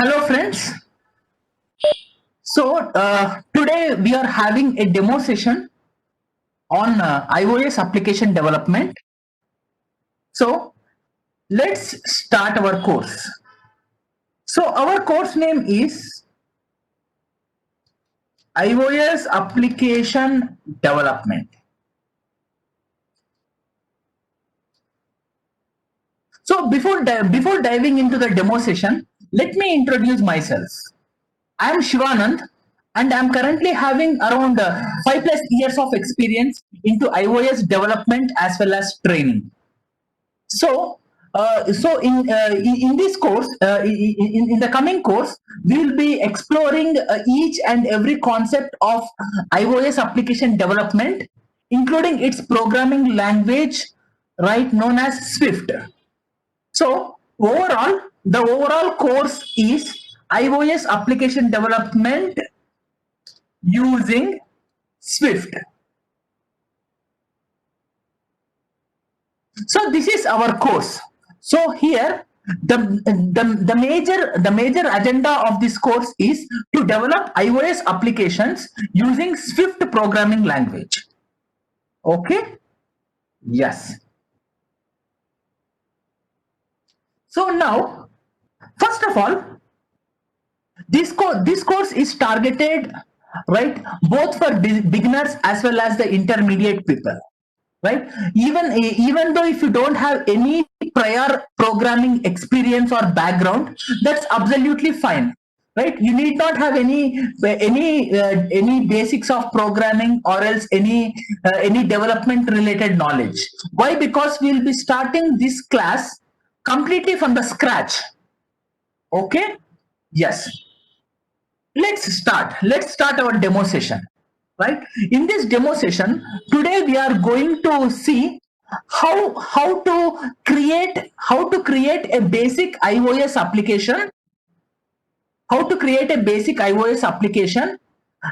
Hello friends. Today we are having a demo session on iOS application development. So let's start our course. So our course name is iOS application development. So before diving into the demo session, let me introduce myself. I am Shivanand and I am currently having around 5+ years of experience into iOS development as well as training. In this course, in the coming course, we will be exploring each and every concept of iOS application development, including its programming language, right, known as Swift. So the overall course is iOS application development using Swift. So this is our course. So here the major agenda of this course is to develop iOS applications using Swift programming language. Okay? Yes. So now, first of all, this course is targeted, right, both for beginners as well as the intermediate people, right? Even though if you don't have any prior programming experience or background, that's absolutely fine, right? You need not have any basics of programming or else any development related knowledge. Why? Because we'll be starting this class completely from the scratch. Okay? Yes. Let's start our demo session, right? In this demo session today we are going to see how to create a basic iOS application,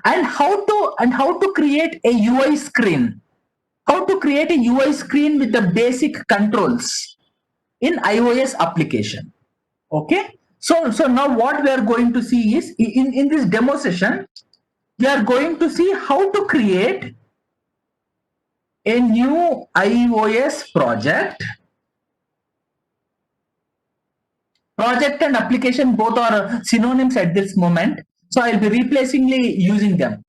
and how to create a UI screen, with the basic controls in iOS application. Okay, so now what we are going to see is in this demo session we are going to see how to create a new iOS project. Project and application both are synonyms at this moment, so I'll be replacingly using them.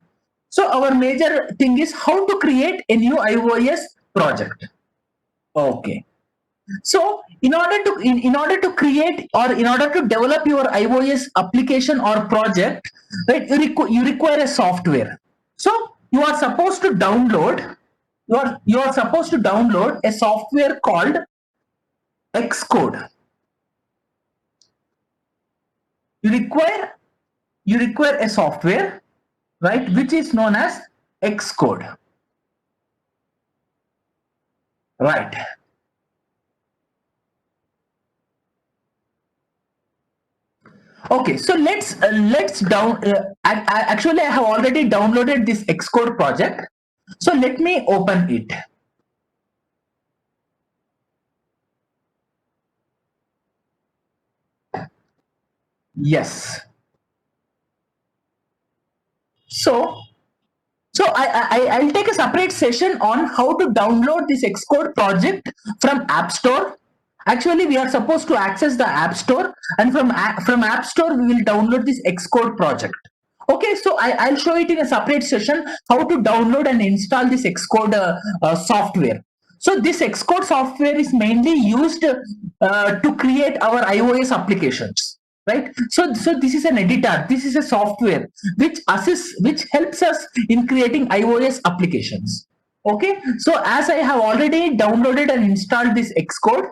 So our major thing is how to create a new iOS project. Okay. So in order to create or in order to develop your iOS application or project, right, you require a software. So you are supposed to download a software called Xcode. You require a software, right, which is known as Xcode. Right. Okay, so actually I have already downloaded this Xcode project. So let me open it. Yes. So I'll take a separate session on how to download this Xcode project from App Store. Actually, we are supposed to access the App Store, and from App Store we will download this Xcode project. Okay, so I'll show it in a separate session how to download and install this Xcode software. So this Xcode software is mainly used to create our iOS applications, right? So this is an editor, this is a software which helps us in creating iOS applications. Okay, so as I have already downloaded and installed this Xcode,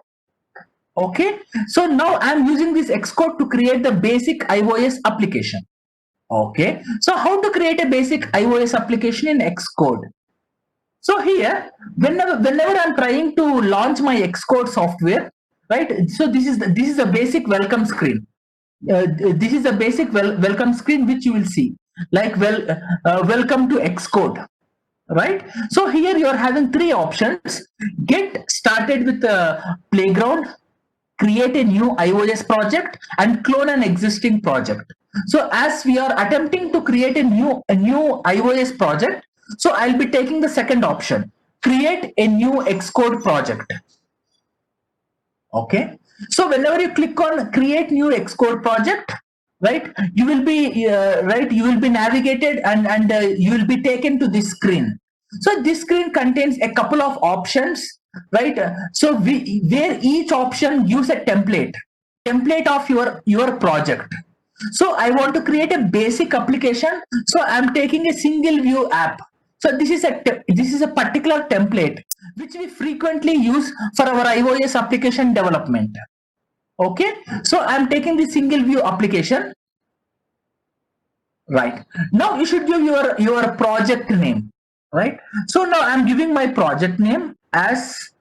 okay, so now I'm using this Xcode to create the basic iOS application. Okay, so how to create a basic iOS application in Xcode? So here, whenever I'm trying to launch my Xcode software, right? So this is a basic welcome screen. This is a basic welcome screen which you will see, like welcome to Xcode, right? So here you are having three options: get started with the playground, create a new iOS project and clone an existing project. So as we are attempting to create a new iOS project, so I'll be taking the second option, create a new Xcode project. Okay, so whenever you click on create new Xcode project, right, you will be you will be navigated and you will be taken to this screen. So this screen contains a couple of options, right? So where each option gives a template of your project. So I want to create a basic application, so I'm taking a single view app. So this is a particular template which we frequently use for our iOS application development. Okay, so I'm taking the single view application. Right, now you should give your project name. Right, so now I'm giving my project name as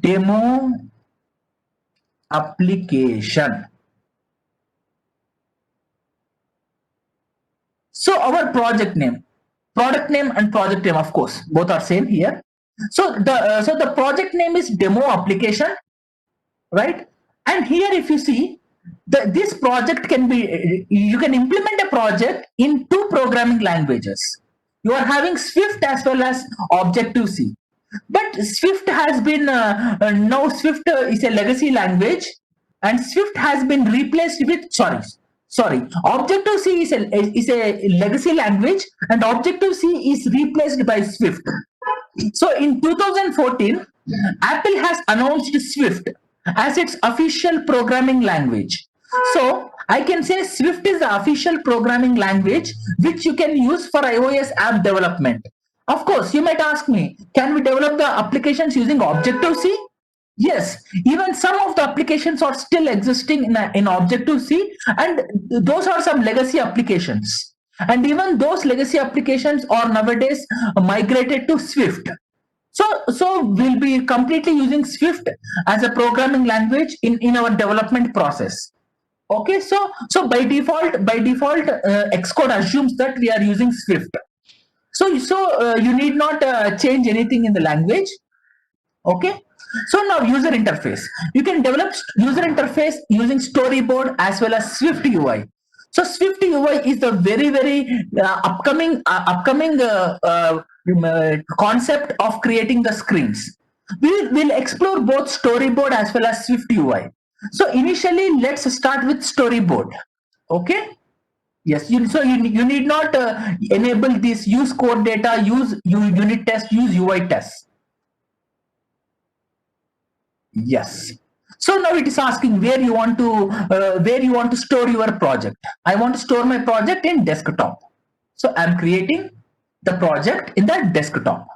demo application. So our product name and project name, of course, both are same here. So the project name is demo application, right? And here, if you see, this project can be, you can implement a project in two programming languages. You are having Swift as well as Objective C. But Swift has been now Swift is a legacy language, and Swift has been replaced with sorry Objective C is a legacy language, and Objective C is replaced by Swift. So in 2014, Apple has announced Swift as its official programming language. So I can say Swift is the official programming language which you can use for iOS app development. Of course, you might ask me, can we develop the applications using Objective-C? Yes, even some of the applications are still existing in Objective-C, and those are some legacy applications. And even those legacy applications are nowadays migrated to Swift. So we'll be completely using Swift as a programming language in our development process. Okay, so by default, Xcode assumes that we are using Swift. So you need not change anything in the language. Okay, so now user interface, you can develop user interface using Storyboard as well as Swift UI. So Swift UI is the very upcoming concept of creating the screens. We'll explore both Storyboard as well as Swift UI. So initially, let's start with Storyboard. Okay, yes, you need not enable this use code data, use unit test, use UI test. Yes. So now it is asking where you want to store your project. I want to store my project in desktop. So I'm creating the project in the desktop.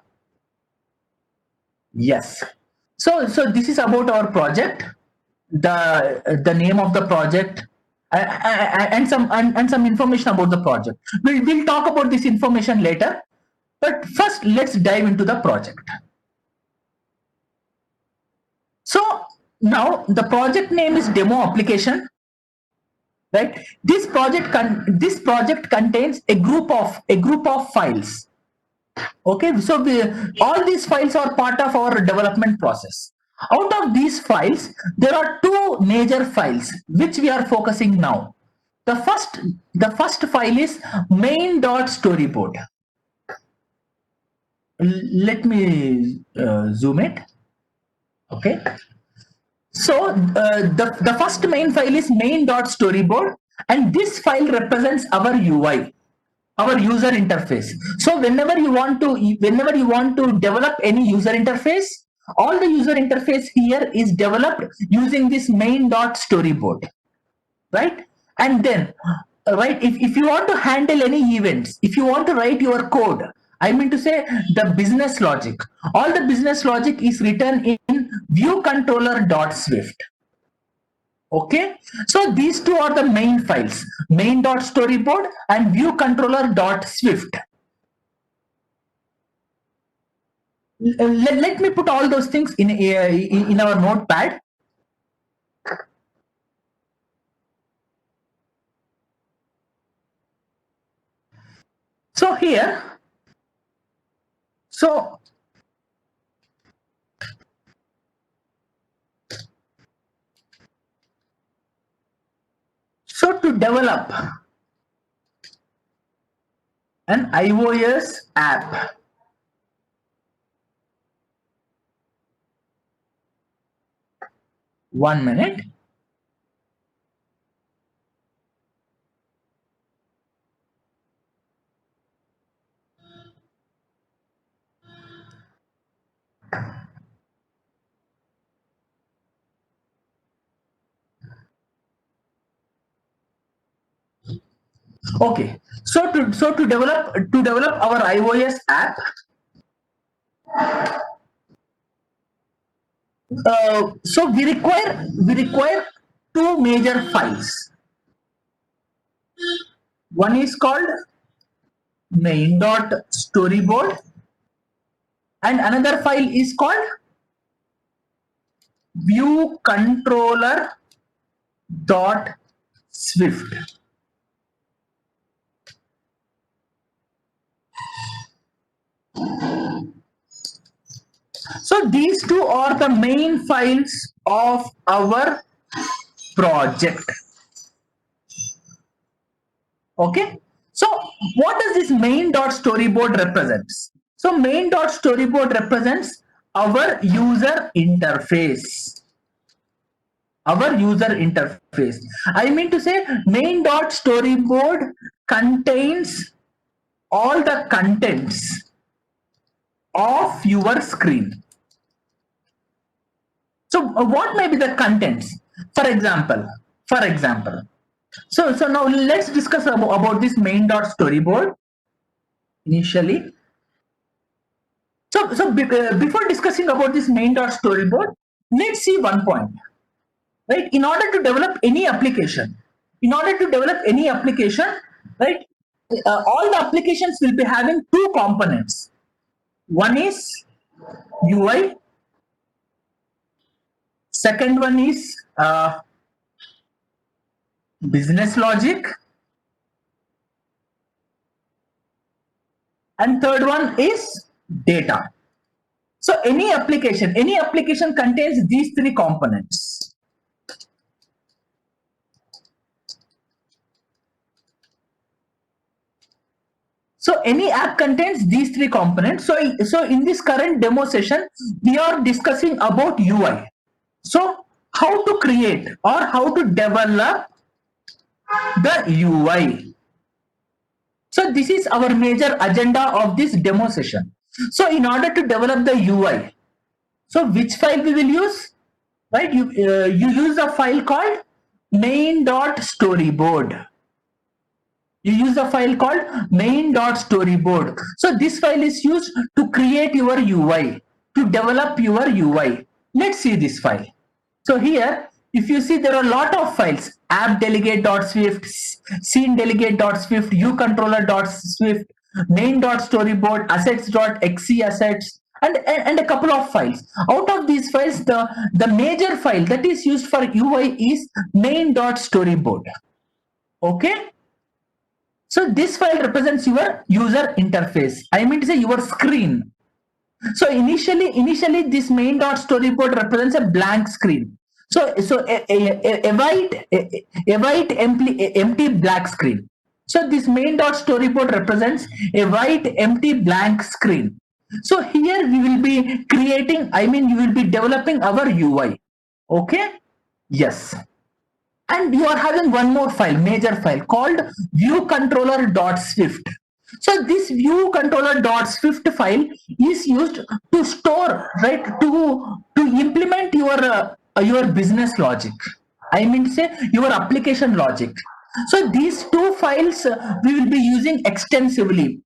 Yes. So this is about our project, the name of the project, and some information about the project. We'll talk about this information later. But first, let's dive into the project. So now the project name is demo application, right? This project contains a group of files. Okay, so all these files are part of our development process. Out of these files, there are two major files which we are focusing now. The first file is main.storyboard. Let me zoom it. Okay, so the first main file is main.storyboard, and this file represents our UI, our user interface. So whenever you want to develop any user interface, all the user interface here is developed using this main.storyboard, right? And then right, if you want to handle any events, if you want to write your code, I mean to say the business logic, all the business logic is written in viewcontroller.swift. Okay, so these two are the main files, main.storyboard and viewcontroller.swift. Let me put all those things in our notepad. So here, so develop an iOS app, one minute. Okay, so to develop our iOS app, so we require two major files. One is called main.storyboard and another file is called view controller dot swift. So these two are the main files of our project. Okay, so what does this main.storyboard represents? So main.storyboard represents our user interface. Our user interface. I mean to say main.storyboard contains all the contents of your screen. So what may be the contents? For example, so now let's discuss about this main.storyboard initially. So before discussing about this main.storyboard, let's see one point, right? In order to develop any application, right, all the applications will be having two components. One is UI, second one is business logic, and third one is data. So any application contains these three components. So any app contains these three components. So in this current demo session, we are discussing about UI. So how to create or how to develop the UI. So this is our major agenda of this demo session. So in order to develop the UI, so which file we will use? Right, you use a file called main.storyboard. You use a file called main.storyboard. So this file is used to create your UI, to develop your UI. Let's see this file. So here, if you see, there are a lot of files: app.delegate.swift, scene.delegate.swift, ucontroller.swift, main.storyboard, assets.exe assets, and a couple of files. Out of these files, the major file that is used for UI is main.storyboard. Okay. So this file represents your user interface. I mean to say your screen. So initially this main.storyboard represents a blank screen. So a white empty black screen. So this main.storyboard represents a white empty blank screen. So here we will be creating, I mean you will be developing our UI. Okay? Yes. And you are having one more file, major file called viewcontroller.swift. So this viewcontroller.swift file is used to store, right, to implement your business logic. I mean to say your application logic. So these two files we will be using extensively,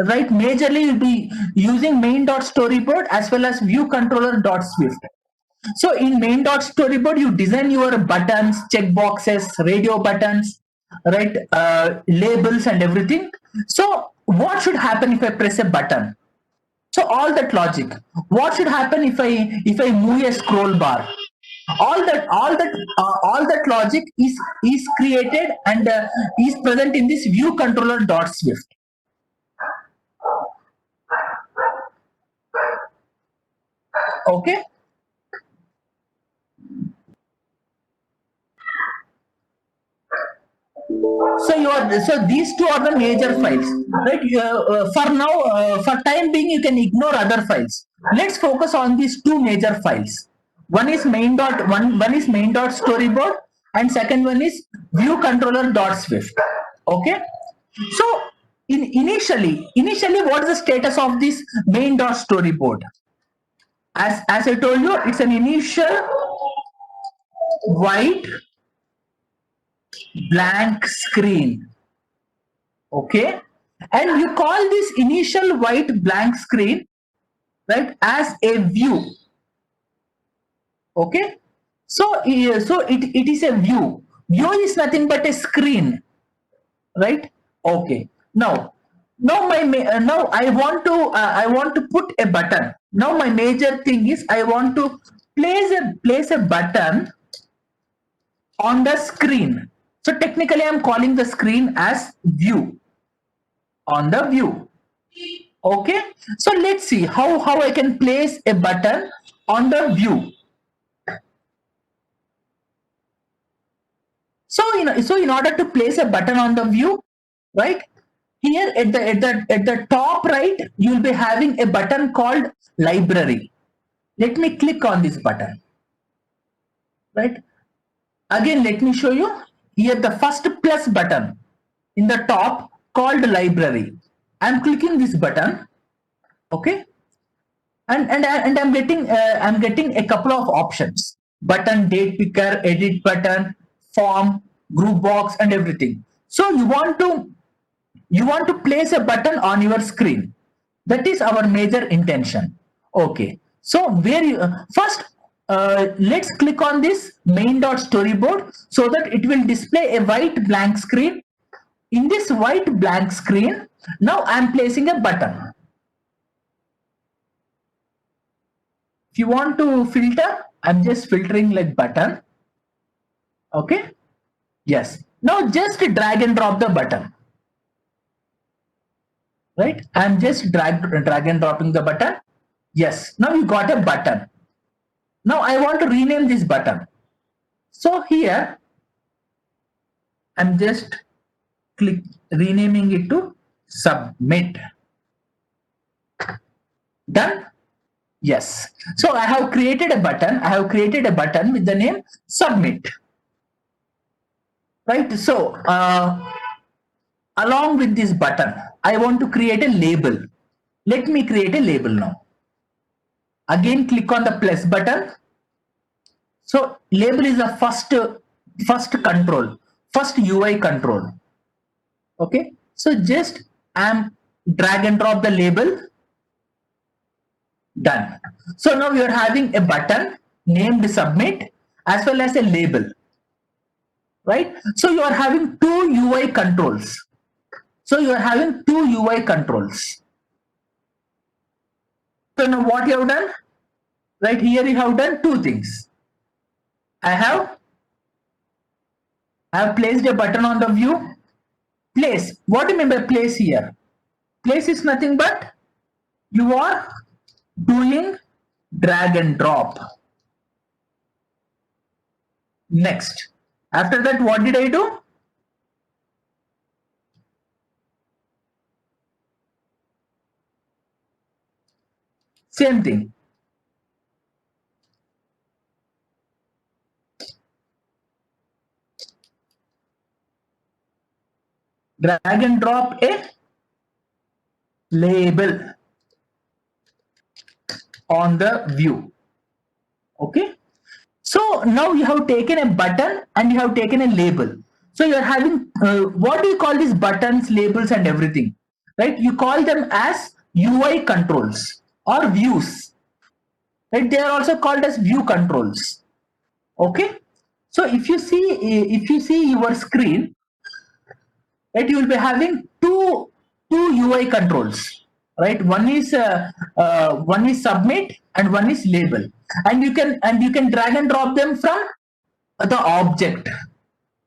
right? Majorly we'll be using main.storyboard as well as viewcontroller.swift. So in main.storyboard, you design your buttons, checkboxes, radio buttons, right? Labels and everything. So what should happen if I press a button? So all that logic. What should happen if I move a scroll bar? All that logic is created and is present in this view controller dot swift. Okay. So these two are the major files, right? For now, for time being, you can ignore other files. Let's focus on these two major files. One is main dot storyboard, and second one is view controller dot swift. Okay. So initially, what is the status of this main dot storyboard? As I told you, it's an initial white blank screen. Okay, and you call this initial white blank screen, right, as a view. Okay, so it is a view is nothing but a screen, right? Okay, now I want to put a button. Now my major thing is I want to place a button on the screen. So technically I'm calling the screen as view, on the view. Okay, so let's see how I can place a button on the view. So in order to place a button on the view, right, here at the top right, you will be having a button called library. Let me click on this button, right? Again, let me show you here the first plus button in the top called library. I'm clicking this button. Okay, and I'm getting a couple of options: button, date picker, edit button, form, group box, and everything. So you want to place a button on your screen. That is our major intention. Okay, so where you first let's click on this main dot storyboard so that it will display a white blank screen. In this white blank screen, now I'm placing a button. If you want to filter, I'm just filtering like button. Okay, yes, now just drag and drop the button, right? I'm just drag and dropping the button. Yes, now you got a button. Now I want to rename this button. So here I'm just renaming it to submit. Done. Yes, so I have created a button with the name submit, right? So along with this button, I want to create a label. Let me create a label now. Again, click on the plus button. So label is the first control, first UI control. Okay, so just I'm drag and drop the label. Done. So now you're having a button named submit as well as a label, right? So you are having two UI controls. So now what you have done? Right here you have done two things. I have placed a button on the view. Place. What do you mean by place here? Place is nothing but you are doing drag and drop. Next. After that, what did I do? Same thing. Drag and drop a label on the view. Okay. So now you have taken a button and you have taken a label. So you are having what do you call these buttons, labels, and everything, right? You call them as UI controls or views, right? They are also called as view controls. Okay. So if you see your screen, right, you will be having two UI controls, right? One is submit and one is label, and you can drag and drop them from the object,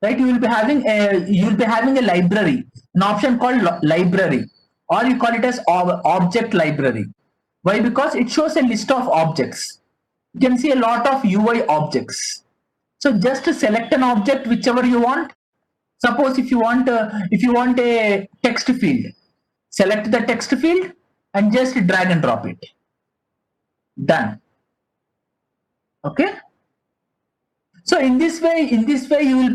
right? You will be having a library, an option called library, or you call it as object library. Why? Because it shows a list of objects. You can see a lot of UI objects. So just select an object whichever you want, Suppose if you want a text field, select the text field and just drag and drop it. Done. Okay. So in this way you will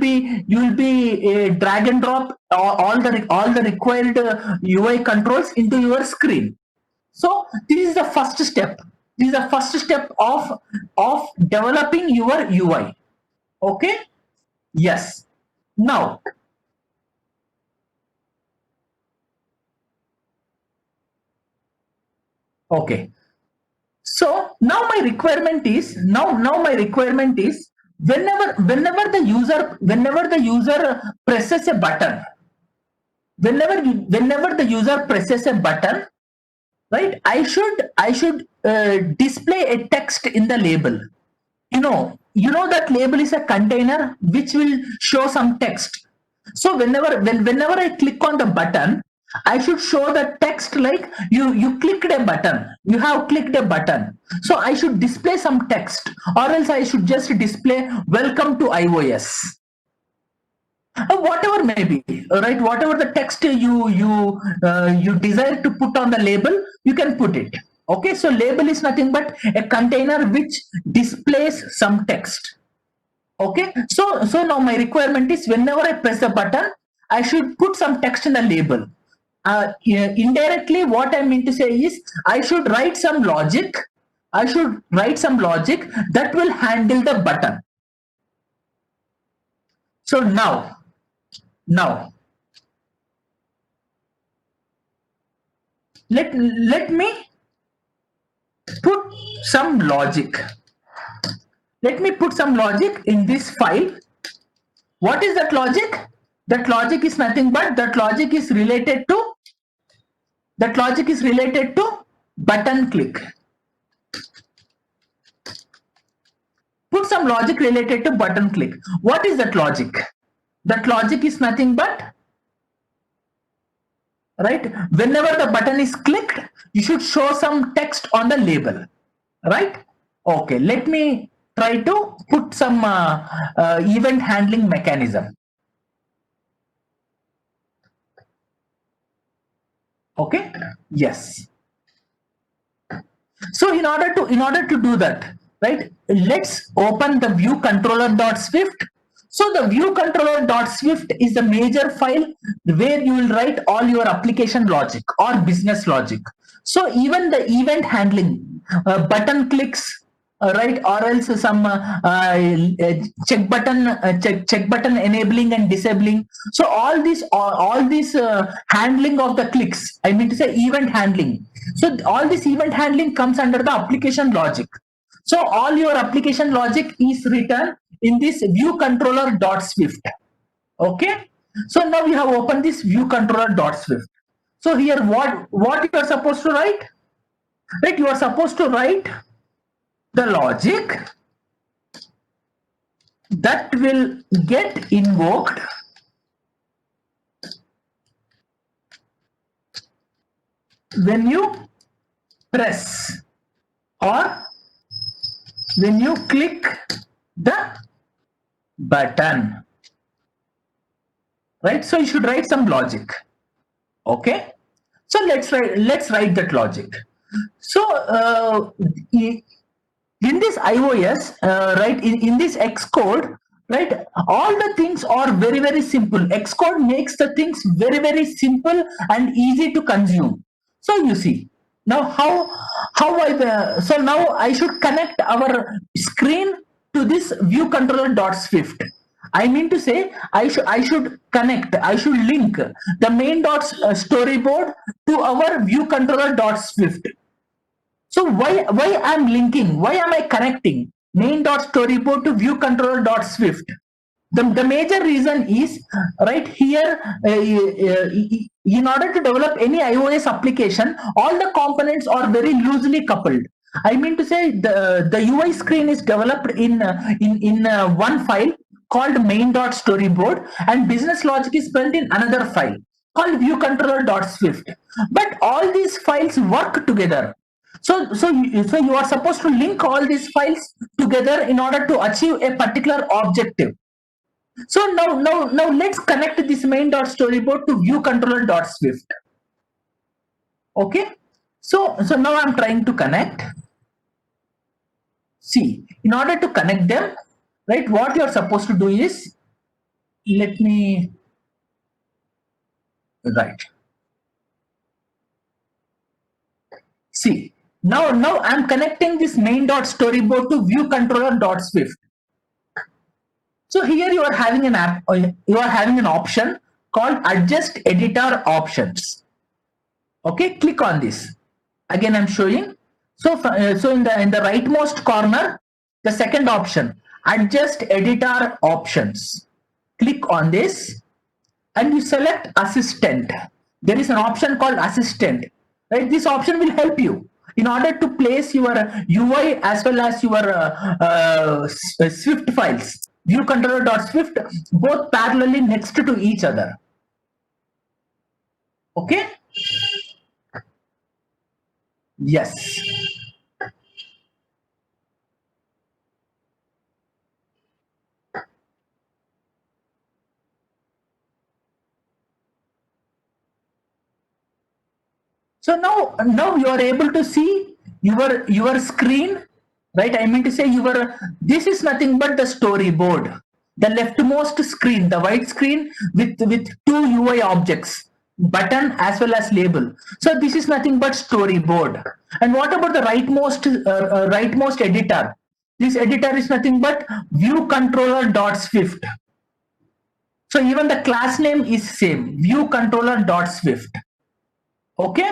be drag and drop all the required UI controls into your screen. So this is the first step. This is the first step of developing your UI. Okay. Yes. Now, okay. So now my requirement is whenever the user presses a button, whenever the user presses a button, right? I should display a text in the label. You know that label is a container which will show some text. So whenever I click on the button, I should show the text like you clicked a button. You have clicked a button. So I should display some text, or else I should just display welcome to iOS. Whatever may be, right? Whatever the text you desire to put on the label, you can put it. Okay, so label is nothing but a container which displays some text. Okay, so now my requirement is whenever I press the button, I should put some text in the label. Indirectly, what I mean to say is I should write some logic. I should write some logic that will handle the button. So now let me put some logic. Let me put some logic in this file. What is that logic? That logic is nothing but that logic is related to button click. Put some logic related to button click. What is that logic? That logic is nothing but, right, whenever the button is clicked, you should show some text on the label, right? Okay, let me try to put some event handling mechanism. Okay, yes. So in order to do that, right, let's open the view controller.swift. So the view controller.swift is the major file where you will write all your application logic or business logic. So even the event handling, button clicks, right, or else some check button enabling and disabling. So all these handling of the clicks, I mean to say event handling. So all this event handling comes under the application logic. So all your application logic is written in this view controller.swift. Okay. So now we have opened this view controller.swift. So here what you are supposed to write? Right, you are supposed to write the logic that will get invoked when you press or when you click the button, right? So you should write some logic. Okay, so let's write that logic. So in this iOS, right, in this Xcode, right, all the things are very simple. Xcode makes the things very simple and easy to consume. So you see now so now I should connect our screen to this view controller.swift. I mean to say I should link the main.storyboard to our view controller.swift. So why I'm linking? Why am I connecting main.storyboard to view controller.swift? The major reason is right here. In order to develop any iOS application, all the components are very loosely coupled. I mean to say the UI screen is developed in one file called main.storyboard, and business logic is built in another file called viewcontroller.swift. But all these files work together. So you are supposed to link all these files together in order to achieve a particular objective. So now let's connect this main.storyboard to viewcontroller.swift. Okay. So now I'm trying to connect. See, in order to connect them, right, what you're supposed to do is, let me, right. See, now I'm connecting this main.storyboard to viewcontroller.swift. So here you are having an app, you are having an option called adjust editor options. Okay, click on this. Again, I'm showing. So in the rightmost corner, the second option, adjust editor options. Click on this and you select assistant. There is an option called assistant. Right, this option will help you in order to place your UI as well as your Swift files, viewcontroller.swift, both parallelly next to each other. Okay. Yes. So now you are able to see your screen, right? I mean to say this is nothing but the storyboard. The leftmost screen, the white screen with two UI objects, button as well as label. So this is nothing but storyboard. And what about the rightmost editor? This editor is nothing but viewcontroller.swift. So even the class name is same, viewcontroller.swift. Okay.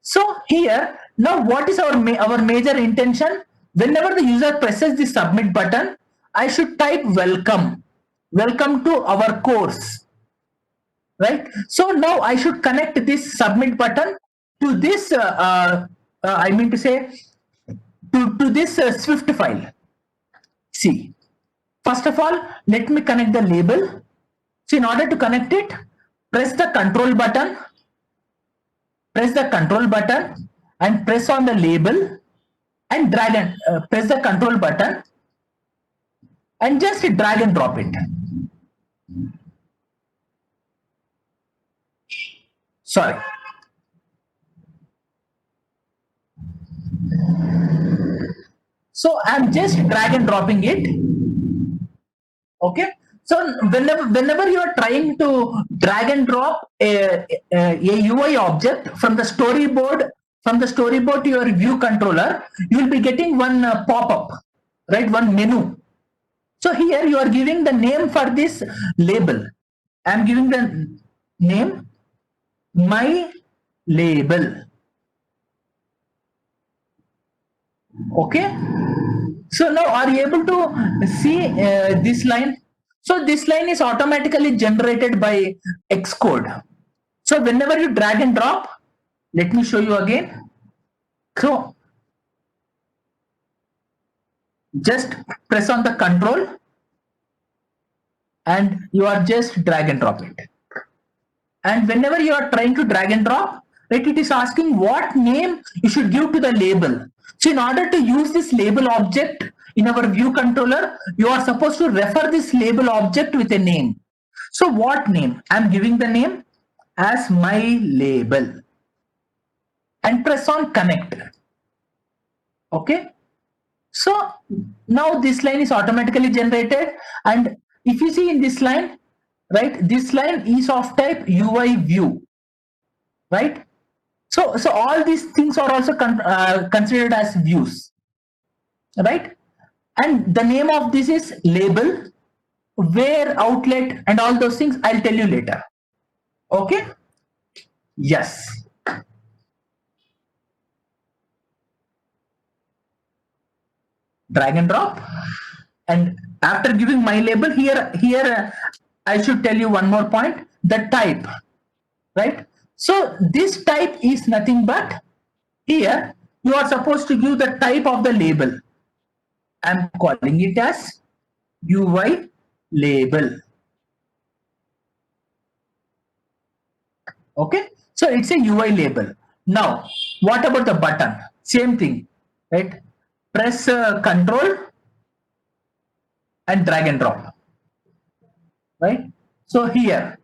So here now what is our major intention? Whenever the user presses the submit button, I should type welcome to our course, right? So now I should connect this submit button to this I mean to say to this Swift file. See, first of all, let me connect the label. So in order to connect it, press the control button and press on the label and drag and press the control button and just drag and drop it. Sorry. So I'm just drag and dropping it. Okay. So whenever you are trying to drag and drop a UI object from the storyboard to your view controller, you will be getting one pop-up, right? One menu. So here you are giving the name for this label. I am giving the name my label. Okay. So now are you able to see this line? So this line is automatically generated by Xcode. So whenever you drag and drop, let me show you again. So just press on the control and you are just drag and drop it. And whenever you are trying to drag and drop, right, it is asking what name you should give to the label. So in order to use this label object in our view controller, you are supposed to refer this label object with a name. So what name? I'm giving the name as my label and press on connect. Okay. So now this line is automatically generated, and if you see in this line, right, this line is of type UI view, right? So all these things are also considered as views, right? And the name of this is label, where outlet, and all those things I'll tell you later. Okay. Yes. Drag and drop, and after giving my label here I should tell you one more point, the type, right? So this type is nothing but, here you are supposed to give the type of the label. I'm calling it as UI label. Okay, so it's a UI label. Now what about the button? Same thing, right? Press control and drag and drop. right? So here,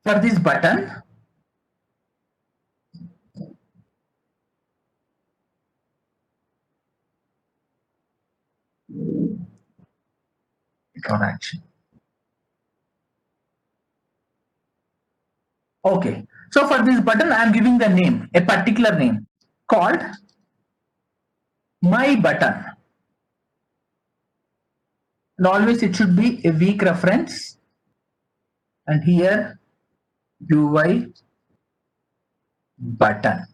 for this button, action. Okay, so for this button, I am giving the name, a particular name called my button. And always it should be a weak reference. And here, UI button.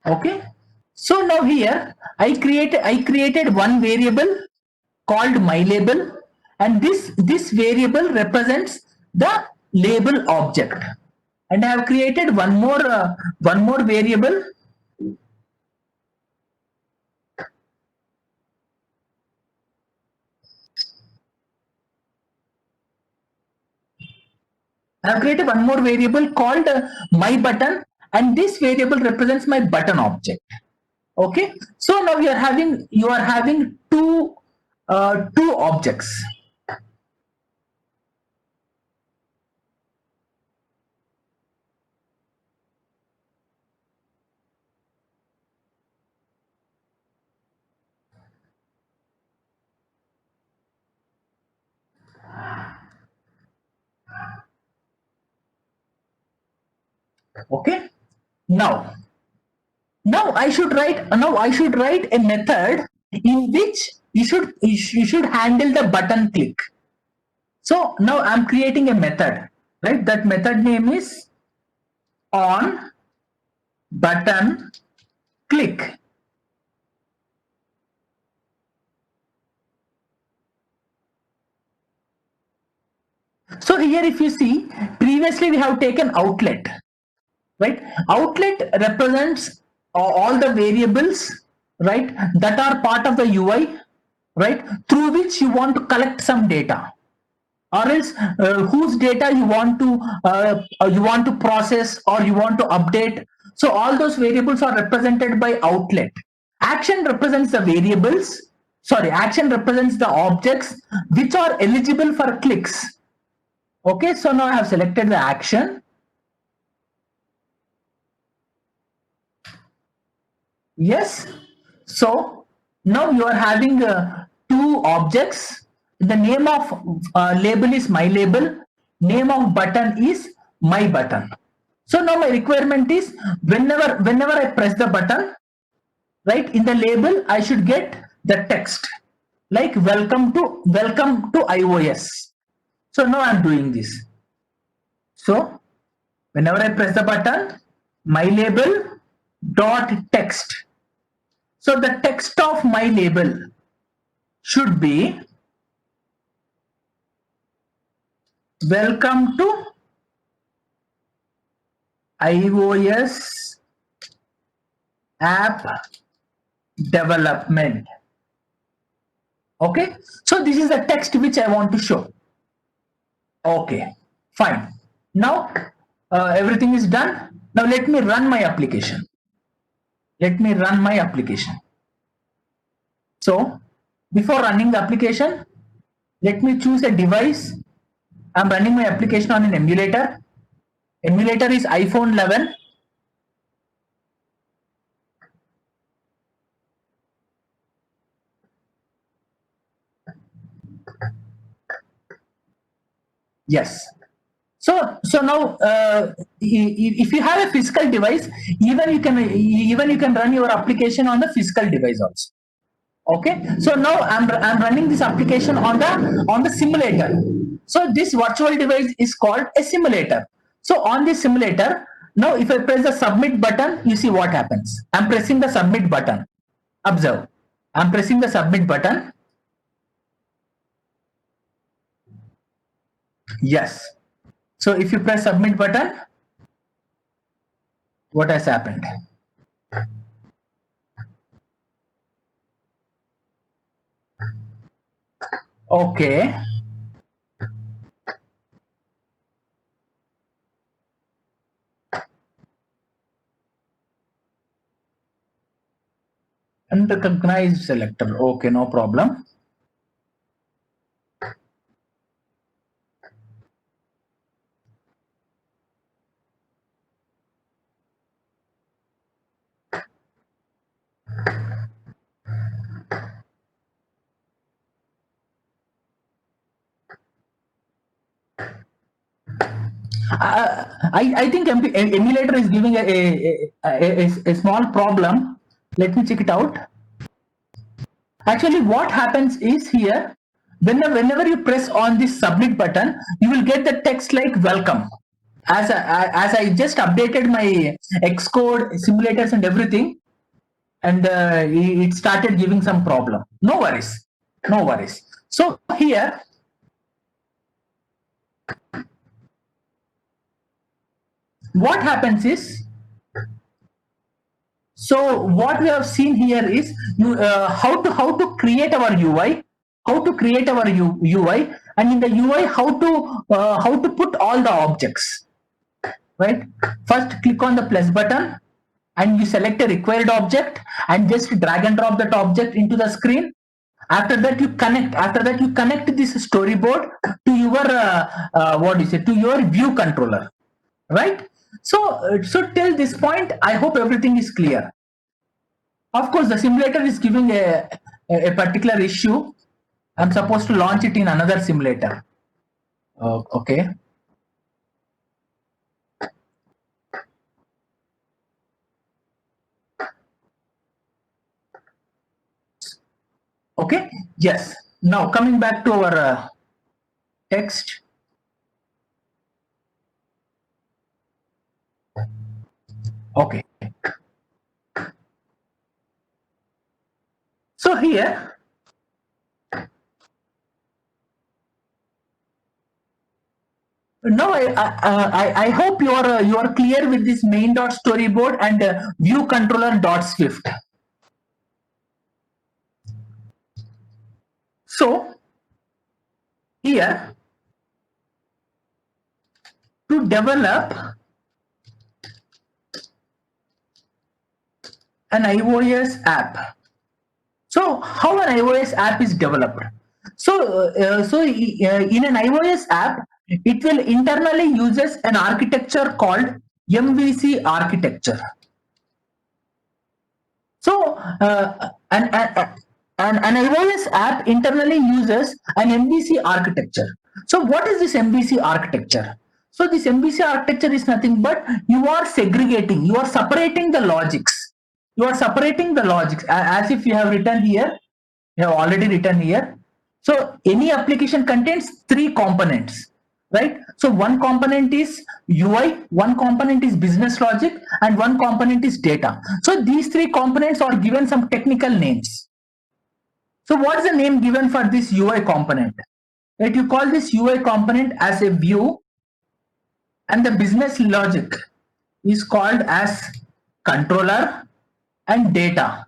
Okay. So now here I created one variable called my label, and this variable represents the label object. And I have created one more variable. I have created one more variable called my button, and this variable represents my button object. Okay, so now you are having two objects. Okay, now I should write a method in which you should handle the button click. So now I'm creating a method, right? That method name is on button click. So here if you see, previously we have taken outlet, right? Outlet represents all the variables, right, that are part of the UI, right, through which you want to collect some data, or else whose data you want to process or you want to update. So all those variables are represented by outlet. Action represents the variables, sorry, action represents the objects which are eligible for clicks. Okay, so now I have selected the action. Yes, so now you are having two objects. The name of label is my label, name of button is my button. So now my requirement is whenever I press the button, right, in the label I should get the text like welcome to iOS. So now I'm doing this. So whenever I press the button, my label dot text. So the text of my label should be welcome to iOS app development. Okay, so this is the text which I want to show. Okay, fine. Now everything is done. Now let me run my application. Let me run my application. So before running the application, let me choose a device. I'm running my application on an emulator. Emulator is iPhone 11. Yes. So now if you have a physical device, even you can run your application on the physical device also. Okay, so now I'm running this application on the simulator. So this virtual device is called a simulator. So on this simulator, now if I press the submit button, you see what happens. I'm pressing the submit button. Observe, I'm pressing the submit button. Yes. So if you press submit button, what has happened? Okay. Unrecognized selector. Okay, no problem. I think emulator is giving a small problem. Let me check it out. Actually, what happens is here, whenever you press on this submit button, you will get the text like welcome. As I just updated my Xcode simulators and everything, and it started giving some problem. No worries, no worries. So here, what happens is, so what we have seen here is how to create our UI, how to create our UI, and in the UI how to put all the objects. Right? First, click on the plus button, and you select a required object, and just drag and drop that object into the screen. After that, you connect. After that, you connect this storyboard to your what is it? To your view controller. Right? So till this point, I hope everything is clear. Of course, the simulator is giving a particular issue. I'm supposed to launch it in another simulator. Okay. Okay. Yes. Now coming back to our text. Okay. So here, now I hope you are clear with this main dot storyboard and view controller dot Swift. So here, to develop an iOS app. So how an iOS app is developed? So in an iOS app, it will internally uses an architecture called MVC architecture. So an iOS app internally uses an MVC architecture. So what is this MVC architecture? So this MVC architecture is nothing but you are segregating, you are separating the logics. You are separating the logics as if you have written here, you have already written here. So any application contains three components, right? So one component is UI, one component is business logic, and one component is data. So these three components are given some technical names. So what is the name given for this UI component? Right, you call this UI component as a view, and the business logic is called as controller, and data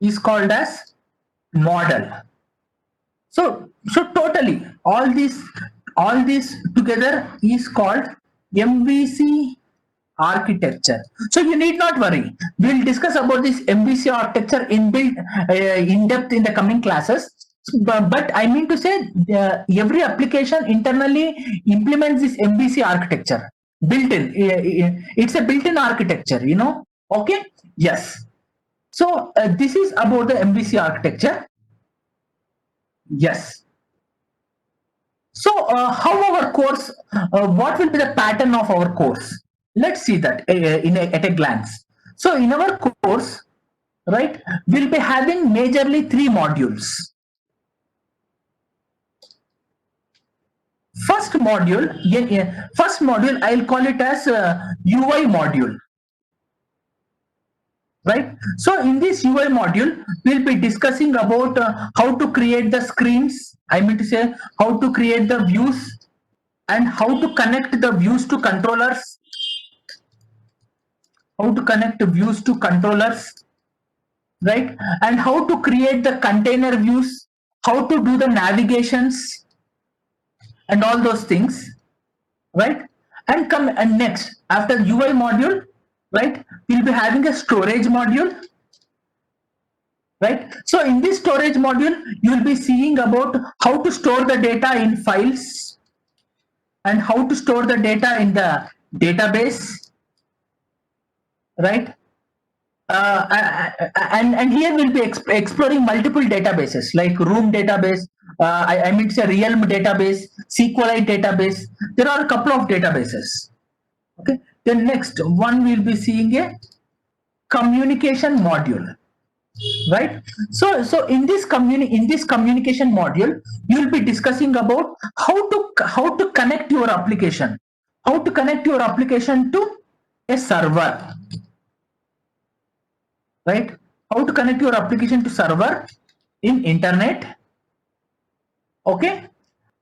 is called as model. So totally all this together is called MVC architecture. So you need not worry. We'll discuss about this MVC architecture in depth in the coming classes. But I mean to say, every application internally implements this MVC architecture built in. It's a built-in architecture, you know. Okay. Yes. So this is about the MVC architecture. Yes. So how our course, what will be the pattern of our course? Let's see that at a glance. So in our course, right, we'll be having majorly three modules. First module, I'll call it as UI module. Right. So in this UI module, we'll be discussing about how to create the screens. I mean to say how to create the views and how to connect the views to controllers. How to connect views to controllers, right? And how to create the container views, how to do the navigations and all those things, right? And next, after UI module, right, we'll be having a storage module. right? So in this storage module, you will be seeing about how to store the data in files and how to store the data in the database, right? And here we'll be exploring multiple databases like Room database. I mean, it's a Realm database, SQLite database. There are a couple of databases. Okay. Then next one we'll be seeing a communication module, right? So in this communication module, you'll be discussing about how to connect your application, to a server, right? How to connect your application to server in internet, okay?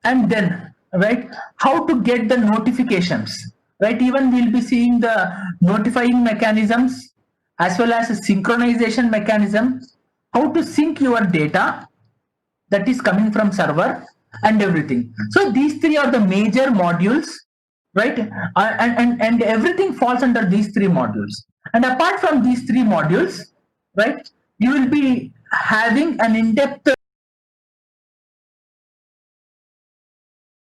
And then, right, how to get the notifications, right? Even we'll be seeing the notifying mechanisms as well as a synchronization mechanism, how to sync your data that is coming from server and everything. So these three are the major modules, right? And everything falls under these three modules. And apart from these three modules, right, you will be having an in-depth